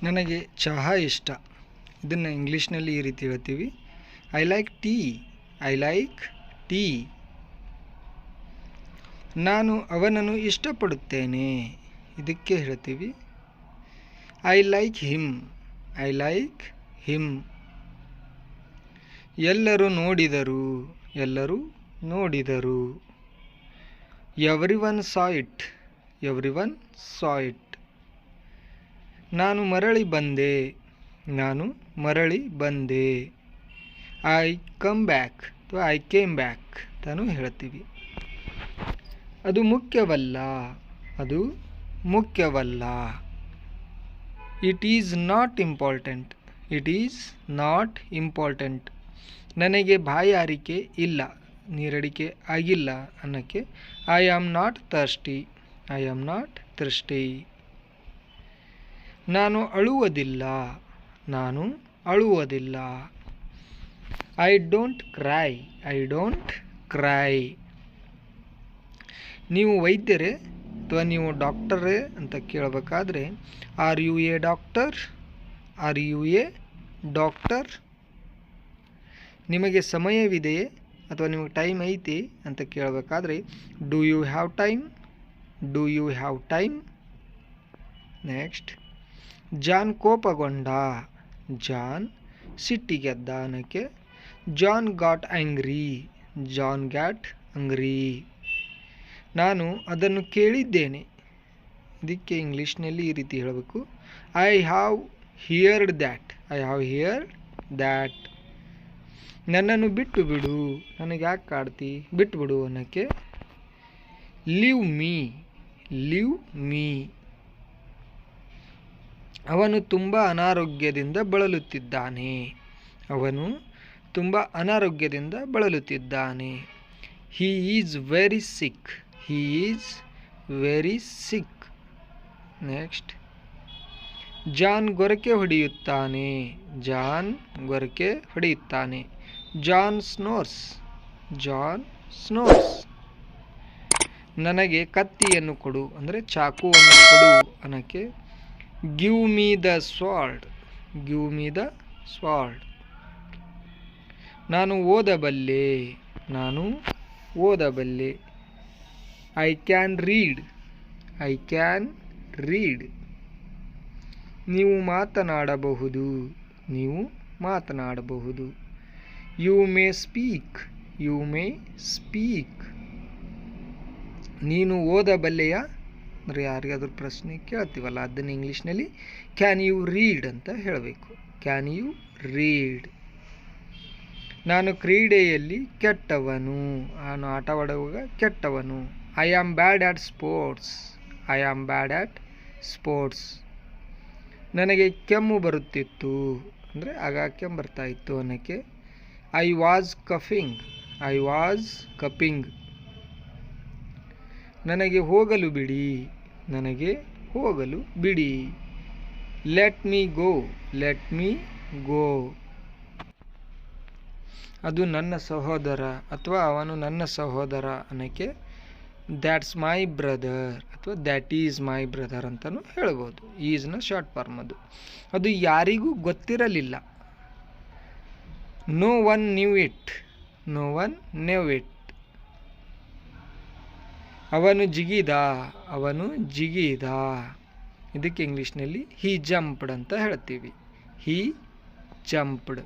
ನನಗೆ ಚಹಾ ಇಷ್ಟ. ಇದನ್ನು ಇಂಗ್ಲೀಷ್ನಲ್ಲಿ ಈ ರೀತಿ ಹೇಳ್ತೀವಿ, I like tea. I like tea. ನಾನು ಅವನನ್ನು ಇಷ್ಟಪಡುತ್ತೇನೆ. ಇದಕ್ಕೆ ಹೇಳ್ತೀವಿ, I like him. I like him. ಎಲ್ಲರೂ ನೋಡಿದರು. ಎಲ್ಲರೂ ನೋಡಿದರು. Every one saw it. Every one saw it. ನಾನು ಮರಳಿ ಬಂದೆ. ನಾನು ಮರಳಿ ಬಂದೆ. ಐ ಕಮ್ ಬ್ಯಾಕ್ ಅಥವಾ ಐ ಕೇಮ್ ಬ್ಯಾಕ್ ಅಂತಾನು ಹೇಳ್ತೀವಿ. ಅದು ಮುಖ್ಯವಲ್ಲ. ಅದು ಮುಖ್ಯವಲ್ಲ. It is not important. It is not important. ನನಗೆ ಬಾಯಾರಿಕೆ ಇಲ್ಲ, ನೀರಡಿಕೆ ಆಗಿಲ್ಲ ಅನ್ನೋಕ್ಕೆ I am not thirsty. I am not thirsty. ನಾನು ಅಳುವುದಿಲ್ಲ. ನಾನು ಅಳುವುದಿಲ್ಲ. I don't cry. I don't cry. ನೀವು ವೈದ್ಯರೇ ಅಥವಾ ನೀವು ಡಾಕ್ಟರೇ ಅಂತ ಕೇಳಬೇಕಾದ್ರೆ are you a doctor? Are you a doctor? ನಿಮಗೆ ಸಮಯವಿದೆಯೇ ಅಥವಾ ನಿಮಗೆ ಟೈಮ್ ಐತಿ ಅಂತ ಕೇಳಬೇಕಾದ್ರೆ do you have time? Do you have time? Next, John ಕೋಪಗೊಂಡ. ಜಾನ್ ಸಿಟ್ಟಿಗೆದ್ದ ಅನ್ನೋಕ್ಕೆ John got angry. John got angry. ನಾನು ಅದನ್ನು ಕೇಳಿದ್ದೇನೆ. ಇದಕ್ಕೆ ಇಂಗ್ಲೀಷ್ನಲ್ಲಿ ಈ ರೀತಿ ಹೇಳಬೇಕು, I have heard that. I have heard that. ನನ್ನನ್ನು ಬಿಟ್ಟು ಬಿಡು. ನನಗೆ ಯಾಕೆ ಕಾಡ್ತಿ, ಬಿಟ್ಟುಬಿಡು ಅನ್ನೋಕ್ಕೆ ಲೀವ್ ಮೀ. Leave me. ಅವನು ತುಂಬ ಅನಾರೋಗ್ಯದಿಂದ ಬಳಲುತ್ತಿದ್ದಾನೆ. ಅವನು ತುಂಬ ಅನಾರೋಗ್ಯದಿಂದ ಬಳಲುತ್ತಿದ್ದಾನೆ. He is very sick. He is very sick. Next, John ಗೊರಕೆ ಹೊಡೆಯುತ್ತಾನೆ. ಜಾನ್ ಗೊರಕೆ ಹೊಡೆಯುತ್ತಾನೆ. John snores. John snores. ನನಗೆ ಕತ್ತಿಯನ್ನು ಕೊಡು ಅಂದರೆ ಚಾಕುವನ್ನು ಕೊಡು ಅನ್ನೋಕ್ಕೆ give me the sword. Give me the sword. ನಾನು ಓದಬಲ್ಲೆ. ನಾನು ಓದಬಲ್ಲೆ. I can read. I can read. ನೀವು ಮಾತನಾಡಬಹುದು. ನೀವು ಮಾತನಾಡಬಹುದು. You may speak. You may speak. ನೀನು ಓದಬಲ್ಲೆಯಾ ಅಂದರೆ ಯಾರಿಗಾದ್ರೂ ಪ್ರಶ್ನೆ ಕೇಳ್ತೀವಲ್ಲ ಅದನ್ನು ಇಂಗ್ಲೀಷ್ನಲ್ಲಿ ಕ್ಯಾನ್ ಯು ರೀಡ್ ಅಂತ ಹೇಳಬೇಕು. Can you read. ನಾನು ಕ್ರೀಡೆಯಲ್ಲಿ ಕೆಟ್ಟವನು. ನಾನು ಆಟವಾಡುವಾಗ ಕೆಟ್ಟವನು. I am bad at sports. I am bad at sports. ನನಗೆ ಕೆಮ್ಮು ಬರುತ್ತಿತ್ತು ಅಂದರೆ ಆಗ ಕೆಮ್ಮು ಬರ್ತಾ ಇತ್ತು ಅನ್ನೋಕ್ಕೆ I was coughing. I was coughing. ನನಗೆ ಹೋಗಲು ಬಿಡಿ. ನನಗೆ ಹೋಗಲು ಬಿಡಿ. Let me go. Let me go. ಅದು ನನ್ನ ಸಹೋದರ ಅಥವಾ ಅವನು ನನ್ನ ಸಹೋದರ ಅನ್ನೋಕ್ಕೆ ದ್ಯಾಟ್ಸ್ ಮೈ ಬ್ರದರ್ ಅಥವಾ ದ್ಯಾಟ್ ಈಸ್ ಮೈ ಬ್ರದರ್ ಅಂತಲೂ ಹೇಳ್ಬೋದು. ಈಸ್ನ ಶಾರ್ಟ್ ಫಾರ್ಮ್ ಅದು. ಅದು ಯಾರಿಗೂ ಗೊತ್ತಿರಲಿಲ್ಲ. No one knew it. No one knew it. ಅವನು ಜಿಗಿದ. ಅವನು ಜಿಗಿದ. ಇದಕ್ಕೆ ಇಂಗ್ಲೀಷ್ನಲ್ಲಿ ಹಿ ಜಂಪ್ಡ್ ಅಂತ ಹೇಳ್ತೀವಿ. He jumped.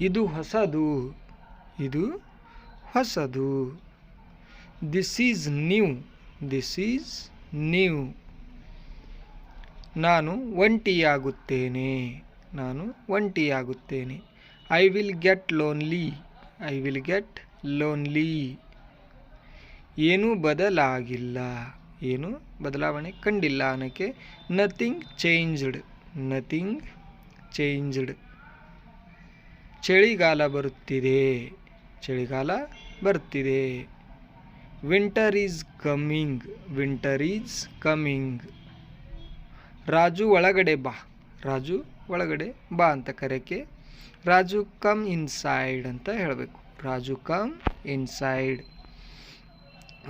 ಇದು ಹೊಸದು. ಇದು ಹೊಸದು. This is new. This is new. ನಾನು ಒಂಟಿಯಾಗುತ್ತೇನೆ. ನಾನು ಒಂಟಿಯಾಗುತ್ತೇನೆ. I will get lonely. I will get lonely. ಏನೂ ಬದಲಾಗಿಲ್ಲ. ಏನು ಬದಲಾವಣೆ ಕಂಡಿಲ್ಲ ಅನ್ನೋಕ್ಕೆ ನಥಿಂಗ್ ಚೇಂಜ್ಡ್. Nothing changed. ಚಳಿಗಾಲ ಬರುತ್ತಿದೆ. ಚಳಿಗಾಲ ಬರುತ್ತಿದೆ. Winter is coming. Winter is coming. Raju ಒಳಗಡೆ ಬಾ. ರಾಜು ಒಳಗಡೆ ಬಾ ಅಂತ ಕರೆಯೋಕ್ಕೆ ರಾಜು ಕಮ್ ಇನ್ಸೈಡ್ ಅಂತ ಹೇಳಬೇಕು. Raju come inside.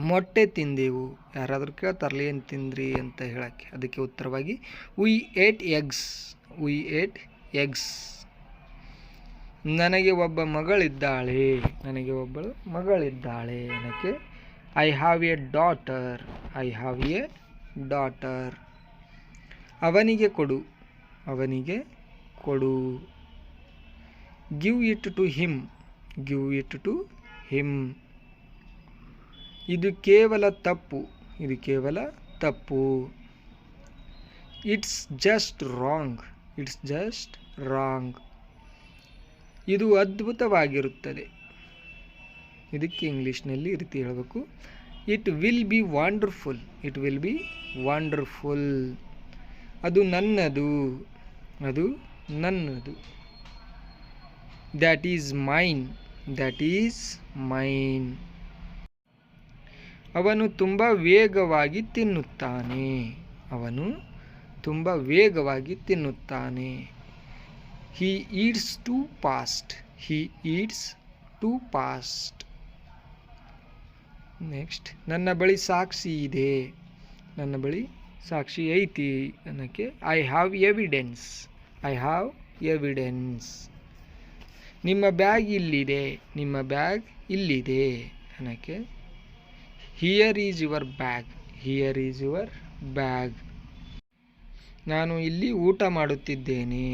ಮೊಟ್ಟೆ ತಿಂದೆವು. ಯಾರಾದರೂ ಕೇಳ್ತಾರಲ್ಲ ಏನು ತಿಂದ್ರಿ ಅಂತ ಹೇಳೋಕ್ಕೆ, ಅದಕ್ಕೆ ಉತ್ತರವಾಗಿ we ate eggs. We ate eggs. ನನಗೆ ಒಬ್ಬ ಮಗಳಿದ್ದಾಳೆ. ನನಗೆ ಒಬ್ಬಳು ಮಗಳಿದ್ದಾಳೆ ಅನ್ನೋಕ್ಕೆ I have a daughter. I have a daughter. ಅವನಿಗೆ ಕೊಡು. ಅವನಿಗೆ ಕೊಡು. Give it to him. Give it to him. ಇದು ಕೇವಲ ತಪ್ಪು. ಇದು ಕೇವಲ ತಪ್ಪು. It's just wrong. It's just wrong. ಇದು ಅದ್ಭುತವಾಗಿರುತ್ತದೆ. ಇದಕ್ಕೆ ಇಂಗ್ಲೀಷ್ನಲ್ಲಿ ಈ ರೀತಿ ಹೇಳಬೇಕು, it will be wonderful. It will be wonderful. ಅದು ನನ್ನದು. ಅದು ನನ್ನದು. That is main. That is mine. ಅವನು ತುಂಬ ವೇಗವಾಗಿ ತಿನ್ನುತ್ತಾನೆ. ಅವನು ತುಂಬ ವೇಗವಾಗಿ ತಿನ್ನುತ್ತಾನೆ. He eats too fast. He eats too fast. Next, ನನ್ನ ಬಳಿ ಸಾಕ್ಷಿ ಇದೆ. ನನ್ನ ಬಳಿ ಸಾಕ್ಷಿ ಐತಿ ಅನ್ನೋಕ್ಕೆ I have evidence. I have evidence. ನಿಮ್ಮ ಬ್ಯಾಗ್ ಇಲ್ಲಿದೆ. ನಿಮ್ಮ ಬ್ಯಾಗ್ ಇಲ್ಲಿದೆ ಅನ್ನೋಕ್ಕೆ here is your bag. Here is your bag. ನಾನು ಇಲ್ಲಿ ಊಟ ಮಾಡುತ್ತಿದ್ದೇನೆ.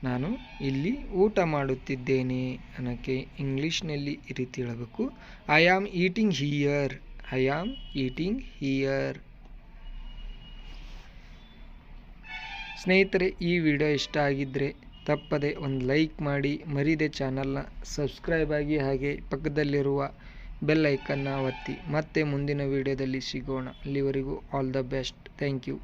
ನಾನು ಇಲ್ಲಿ ಊಟ ಮಾಡುತ್ತಿದ್ದೇನೆ ಅನ್ನೋಕ್ಕೆ ಇಂಗ್ಲೀಷ್ನಲ್ಲಿ ಈ ರೀತಿ ಹೇಳಬೇಕು, I am eating here. I am eating here. ಸ್ನೇಹಿತರೆ, ಈ ವಿಡಿಯೋ ಇಷ್ಟ ಆಗಿದ್ದರೆ ತಪ್ಪದೆ ಒಂದು ಲೈಕ್ ಮಾಡಿ, ಮರಿದೆ ಚಾನಲ್ನ ಸಬ್ಸ್ಕ್ರೈಬ್ ಆಗಿ, ಹಾಗೆ ಪಕ್ಕದಲ್ಲಿರುವ ಬೆಲ್ ಐಕನ್ನ ಒತ್ತಿ. ಮತ್ತೆ ಮುಂದಿನ ವಿಡಿಯೋದಲ್ಲಿ ಸಿಗೋಣ. ಅಲ್ಲಿವರೆಗೂ all the best. Thank you.